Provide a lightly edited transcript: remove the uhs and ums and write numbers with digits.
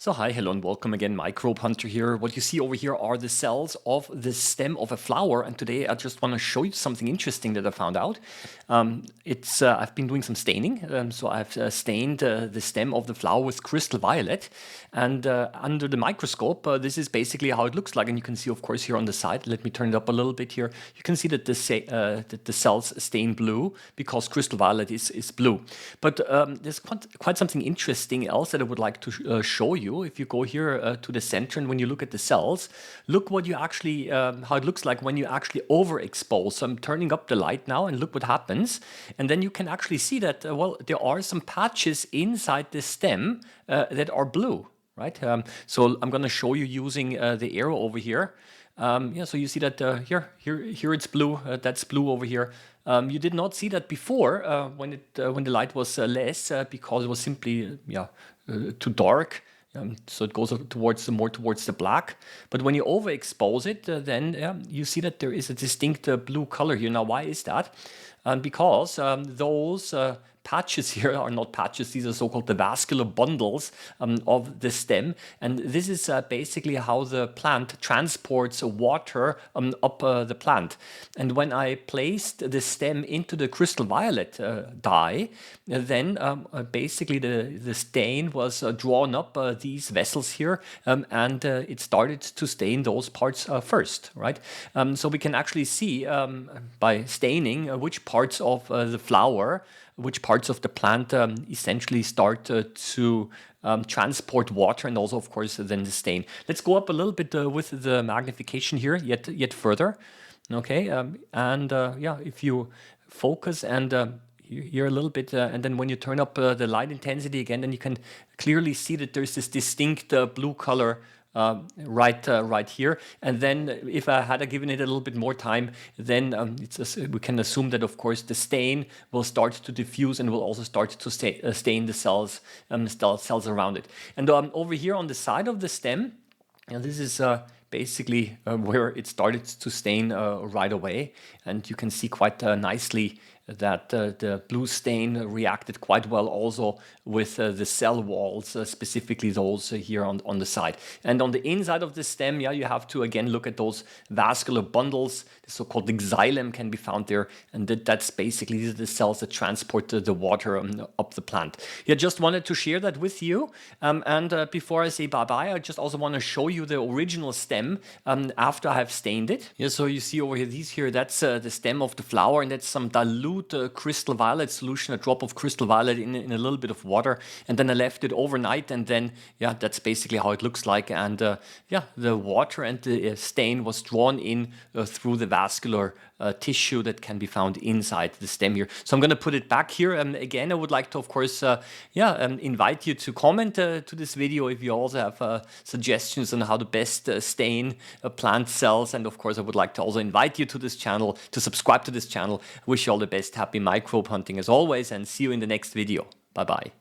So hi, hello and welcome again, Microbehunter here. What you see over here are the cells of the stem of a flower, and today I just want to show you something interesting that I found out. I've been doing some staining, so I've stained the stem of the flower with crystal violet, and under the microscope, this is basically how it looks like, and you can see, of course, here on the side. Let me turn it up a little bit here. You can see that the cells stain blue because crystal violet is blue. But there's quite something interesting else that I would like to show you. If you go here to the center and when you look at the cells, look what you actually, how it looks like when you actually overexpose. So I'm turning up the light now and look what happens. And then you can actually see that, well, there are some patches inside the stem that are blue, right? So I'm going to show you using the arrow over here. So you see that here it's blue, that's blue over here. You did not see that before when the light was less because it was simply too dark. So it goes more towards the black. But when you overexpose it, then you see that there is a distinct blue color here. Now, why is that? Because those patches here are not patches. These are so-called the vascular bundles of the stem. And this is basically how the plant transports water up the plant. And when I placed the stem into the crystal violet dye, then basically the stain was drawn up these vessels here, and it started to stain those parts first, right? So we can actually see by staining which parts of the flower, which parts of the plant essentially start to transport water, and also, of course, then the stain. Let's go up a little bit with the magnification here, yet further. Okay, if you focus and here a little bit, and then when you turn up the light intensity again, then you can clearly see that there's this distinct blue color right here. And then if I had given it a little bit more time, then we can assume that, of course, the stain will start to diffuse and will also start to stain the cells around it. And over here on the side of the stem, this is basically where it started to stain right away. And you can see quite nicely that the blue stain reacted quite well also with the cell walls, specifically those here on the side. And on the inside of the stem, you have to again look at those vascular bundles. The so-called xylem can be found there, and that's basically the cells that transport the water up the plant. Just wanted to share that with you. And before I say bye-bye, I just also want to show you the original stem after I have stained it. So you see over here, that's the stem of the flower, and that's some dilute crystal violet solution, a drop of crystal violet in a little bit of water, and then I left it overnight, and then that's basically how it looks like. And the water and the stain was drawn in through the vascular tissue that can be found inside the stem here. So I'm going to put it back here. Again, I would like to, of course, invite you to comment to this video if you also have suggestions on how to best stain plant cells. And of course, I would like to also invite you to this channel, to subscribe to this channel. Wish you all the best. Happy microbe hunting as always, and see you in the next video. Bye-bye.